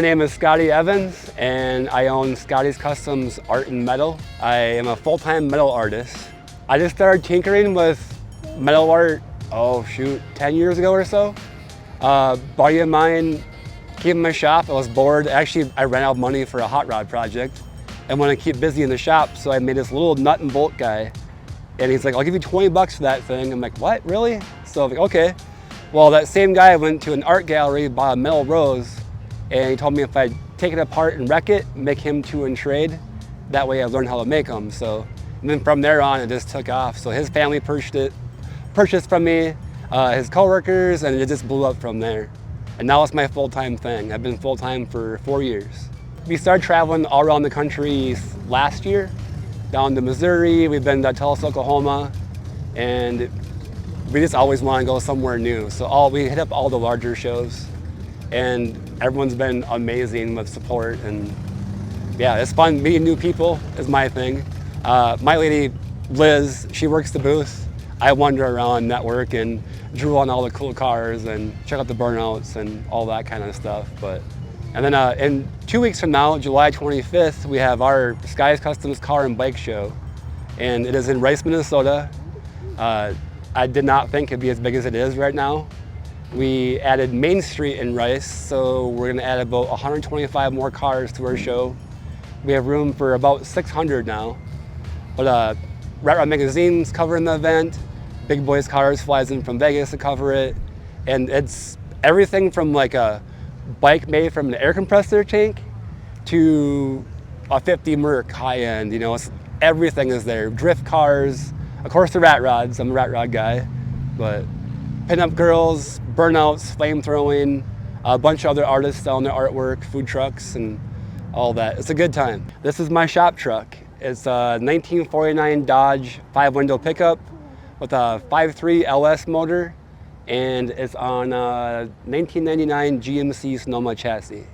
name is Scotty Evans, and I own Scotty's Kustomz Art and Metal. I am a full-time metal artist. I just started tinkering with metal art, 10 years ago or so. Buddy of mine came in my shop. I was bored. Actually, I ran out of money for a hot rod project and wanted to keep busy in the shop, so I made this little nut and bolt guy. And he's like, I'll give you 20 bucks for that thing. I'm like, what, really? So I'm like, okay. Well, that same guy went to an art gallery, bought a metal rose, and he told me if I'd take it apart and wreck it, make him two and trade, that way I learned how to make them. So, and then from there on, it just took off. So his family purchased from me, his coworkers, and it just blew up from there. And now it's my full-time thing. I've been full-time for 4 years. We started traveling all around the country last year, down to Missouri, we've been to Tulsa, Oklahoma, and we just always want to go somewhere new. So we hit up all the larger shows, and everyone's been amazing with support. And yeah, it's fun. Meeting new people is my thing. My lady, Liz, she works the booth. I wander around, network, and drool on all the cool cars and check out the burnouts and all that kind of stuff. And then in 2 weeks from now, July 25th, we have our Scotty's Kustomz Car and Bike Show. And it is in Rice, Minnesota. I did not think it'd be as big as it is right now. We added Main Street in Rice, so we're gonna add about 125 more cars to our show. We have room for about 600 now. But Rat Rod Magazine's covering the event. Big Boys Cars flies in from Vegas to cover it. And it's everything from like a bike made from an air compressor tank to a 50 Merc high-end, everything is there. Drift cars, of course the rat rods, I'm a rat rod guy, but pinup girls, burnouts, flamethrowing, a bunch of other artists selling their artwork, food trucks, and all that. It's a good time. This is my shop truck. It's a 1949 Dodge 5-window pickup with a 5.3 LS motor, and it's on a 1999 GMC Sonoma chassis.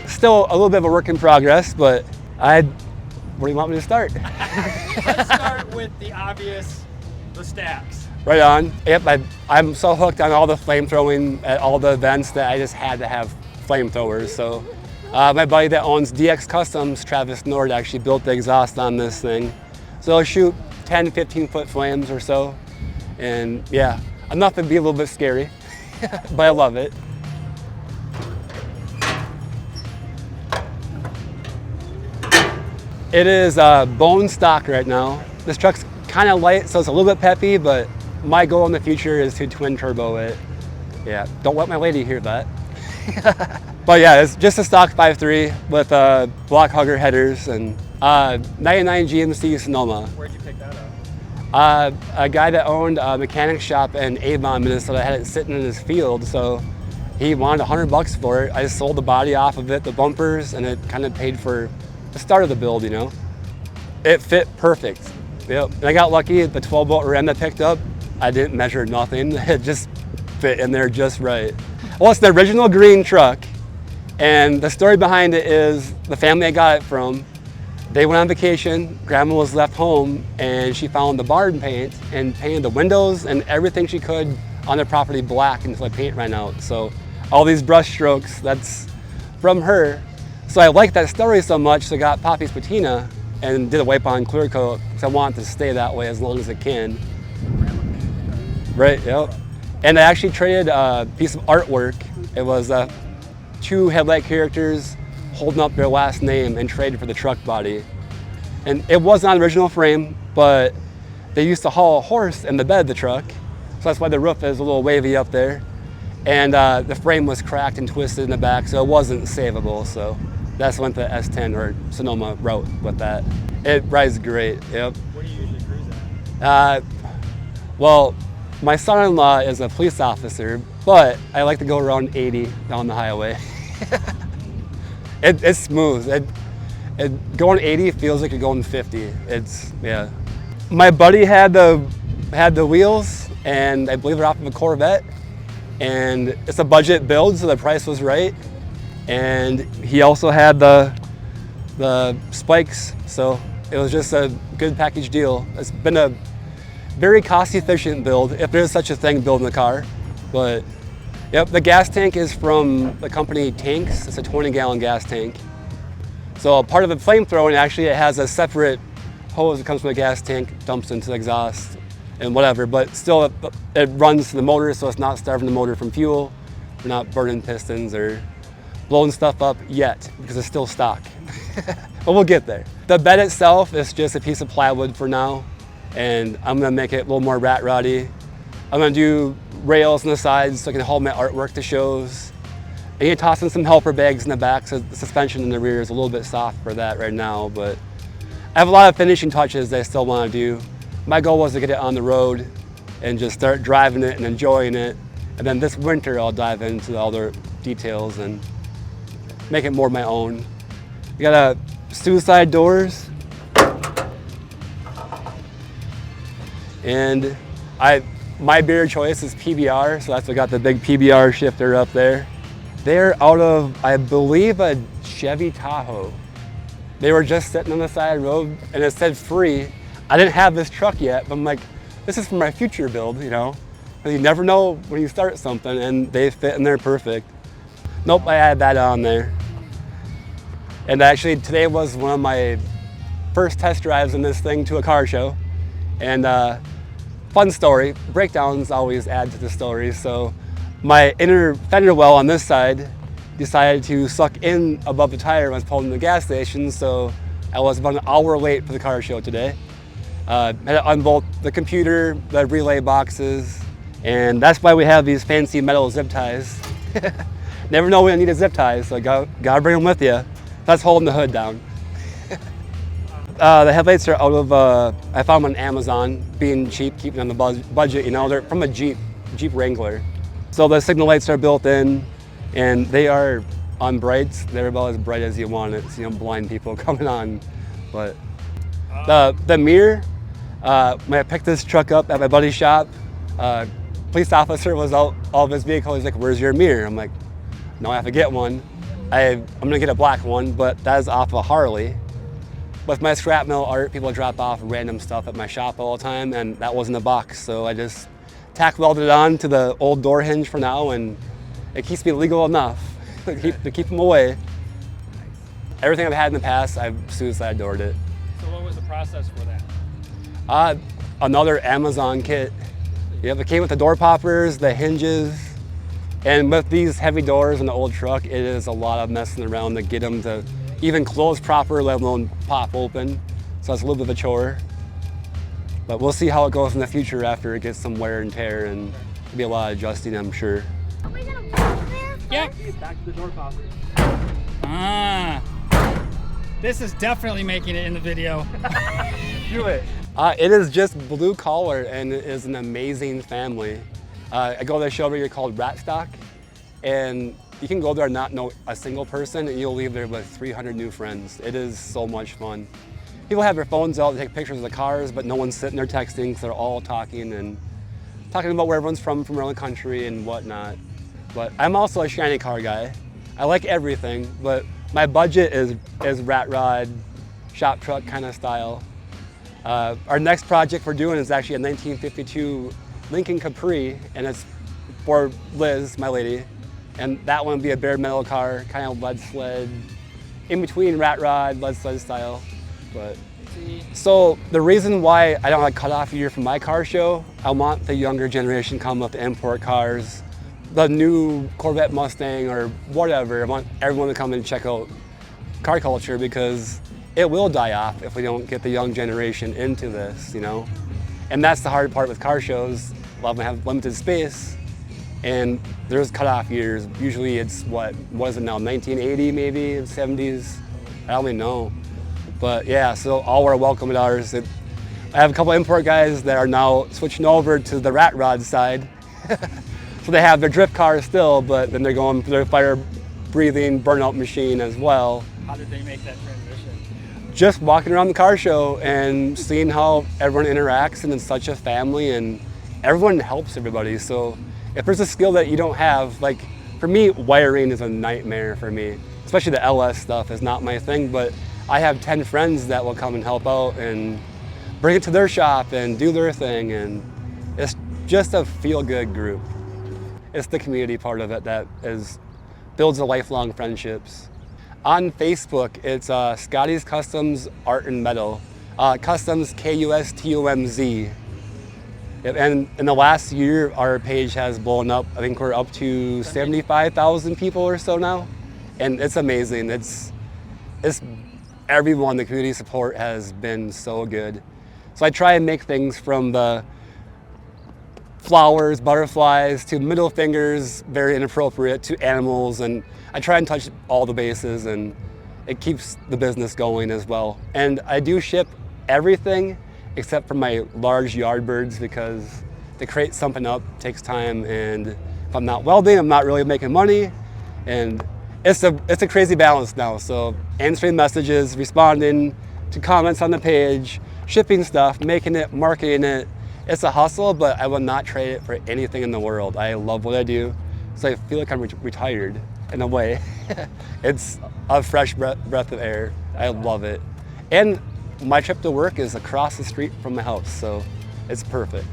Still a little bit of a work in progress, but where do you want me to start? Let's start with the obvious, the stacks. Right on. Yep, I'm so hooked on all the flamethrowing at all the events that I just had to have flamethrowers. So my buddy that owns DX Kustomz, Travis Nord, actually built the exhaust on this thing. So I'll shoot 10, 15-foot flames or so. And yeah, enough to be a little bit scary, but I love it. It is bone stock right now. This truck's kind of light, so it's a little bit peppy, but my goal in the future is to twin turbo it. Yeah, don't let my lady hear that. But yeah, it's just a stock 5.3 with block hugger headers and 99 GMC Sonoma. Where'd you pick that up? A guy that owned a mechanic shop in Avon, Minnesota, had it sitting in his field, so he wanted 100 bucks for it. I just sold the body off of it, the bumpers, and it kind of paid for the start of the build, It fit perfect. Yep. And I got lucky, the 12-bolt ram that picked up, I didn't measure nothing. It just fit in there just right. Well, it's the original green truck, and the story behind it is the family I got it from, they went on vacation, Grandma was left home, and she found the barn paint and painted the windows and everything she could on their property black until the paint ran out. So all these brush strokes, that's from her. So I liked that story so much, so I got Poppy's patina and did a wipe on clear coat because I want it to stay that way as long as it can. Right, yep. And I actually traded a piece of artwork. It was 2 headlight characters holding up their last name and traded for the truck body. And it wasn't on the original frame, but they used to haul a horse in the bed of the truck. So that's why the roof is a little wavy up there. And the frame was cracked and twisted in the back, so it wasn't savable. So that's went the S10 or Sonoma route with that. It rides great, yep. What do you usually cruise at? Well, my son-in-law is a police officer, but I like to go around 80 down the highway. It's smooth. Going 80 feels like you're going 50. Yeah. My buddy had the wheels, and I believe they're off of a Corvette, and it's a budget build, so the price was right. And he also had the spikes, so It was just a good package deal. It's been a very cost efficient build, if there is such a thing, building the car. But yep, the gas tank is from the company Tanks. It's a 20-gallon gas tank. So part of the flamethrowing, actually, it has a separate hose that comes from the gas tank, dumps into the exhaust and whatever, but still it runs to the motor, so it's not starving the motor from fuel. We're not burning pistons or blowing stuff up yet, because it's still stock. But we'll get there. The bed itself is just a piece of plywood for now, and I'm gonna make it a little more rat roddy. I'm gonna do rails on the sides so I can hold my artwork to shows. I need to toss in some helper bags in the back, so the suspension in the rear is a little bit soft for that right now, but I have a lot of finishing touches that I still want to do. My goal was to get it on the road and just start driving it and enjoying it. And then this winter I'll dive into all the details and make it more my own. We got suicide doors. And my beer choice is PBR, so that's what got the big PBR shifter up there. They're out of, I believe, a Chevy Tahoe. They were just sitting on the side of the road and it said free. I didn't have this truck yet, but I'm like, this is for my future build, you know? Because you never know when you start something, and they fit in there perfect. Nope, I had that on there. And actually today was one of my first test drives in this thing to a car show. And fun story, breakdowns always add to the story. So my inner fender well on this side decided to suck in above the tire when I was pulling in the gas station, so I was about an hour late for the car show today. Had to unbolt the computer, the relay boxes, and that's why we have these fancy metal zip ties. Never know when I need a zip tie, so gotta bring them with you. That's holding the hood down. The headlights are out of, I found them on Amazon, being cheap, keeping on the budget, you know, they're from a Jeep Wrangler. So the signal lights are built in, and they are on brights. They're about as bright as you want it, so you know, blind people coming on. But the mirror, when I picked this truck up at my buddy's shop, police officer was out of his vehicle. He's like, "Where's your mirror?" I'm like, "No, I have to get one. I'm gonna get a black one, but that is off a Harley." With my scrap metal art, people drop off random stuff at my shop all the time, and that wasn't a box, so I just tack welded it on to the old door hinge for now, and it keeps me legal enough to keep them away. Everything I've had in the past, I've suicide doored it. So what was the process for that? Another Amazon kit. Yep, it came with the door poppers, the hinges, and with these heavy doors in the old truck, it is a lot of messing around to get them to even close proper, let alone pop open. So it's a little bit of a chore. But we'll see how it goes in the future after it gets some wear and tear, and there'll be a lot of adjusting, I'm sure. Are we gonna put there? Yep. Back to the door poppers. This is definitely making it in the video. Do it. It is just blue collar, and it is an amazing family. I go to a show every year called Rat Stock, and you can go there and not know a single person, and you'll leave there with 300 new friends. It is so much fun. People have their phones out to take pictures of the cars, but no one's sitting there texting, because they're all talking about where everyone's from around the country and whatnot. But I'm also a shiny car guy. I like everything, but my budget is rat rod, shop truck kind of style. Our next project we're doing is actually a 1952 Lincoln Capri, and it's for Liz, my lady. And that one would be a bare metal car, kind of lead sled, in between rat rod, lead sled style. But so the reason why I don't like cut off a year from my car show, I want the younger generation come with the import cars, the new Corvette Mustang or whatever. I want everyone to come and check out car culture, because it will die off if we don't get the young generation into this, you know? And that's the hard part with car shows. A lot of them have limited space, and there's cutoff years. Usually it's what is it now, 1980 maybe, 70s? I don't even know. But yeah, so all are welcome at ours. I have a couple import guys that are now switching over to the rat rod side. So they have their drift cars still, but then they're going for their fire-breathing burnout machine as well. How did they make that transition? Just walking around the car show and seeing how everyone interacts, and it's such a family, and everyone helps everybody. So if there's a skill that you don't have, like for me, wiring is a nightmare for me. Especially the LS stuff is not my thing, but I have 10 friends that will come and help out and bring it to their shop and do their thing, and it's just a feel-good group. It's the community part of it that builds the lifelong friendships. On Facebook, it's Scotty's Kustomz Art and Metal. Kustomz, Kustomz. And in the last year, our page has blown up. I think we're up to 75,000 people or so now. And it's amazing. It's everyone, the community support has been so good. So I try and make things from the flowers, butterflies, to middle fingers, very inappropriate, to animals, and I try and touch all the bases, and it keeps the business going as well. And I do ship everything except for my large yard birds, because to crate something up takes time, and if I'm not welding, I'm not really making money, and it's a crazy balance now. So answering messages, responding to comments on the page, shipping stuff, making it, marketing it, it's a hustle, but I will not trade it for anything in the world. I love what I do, so I feel like I'm retired in a way. It's a fresh breath of air. I love it. And my trip to work is across the street from my house, so it's perfect.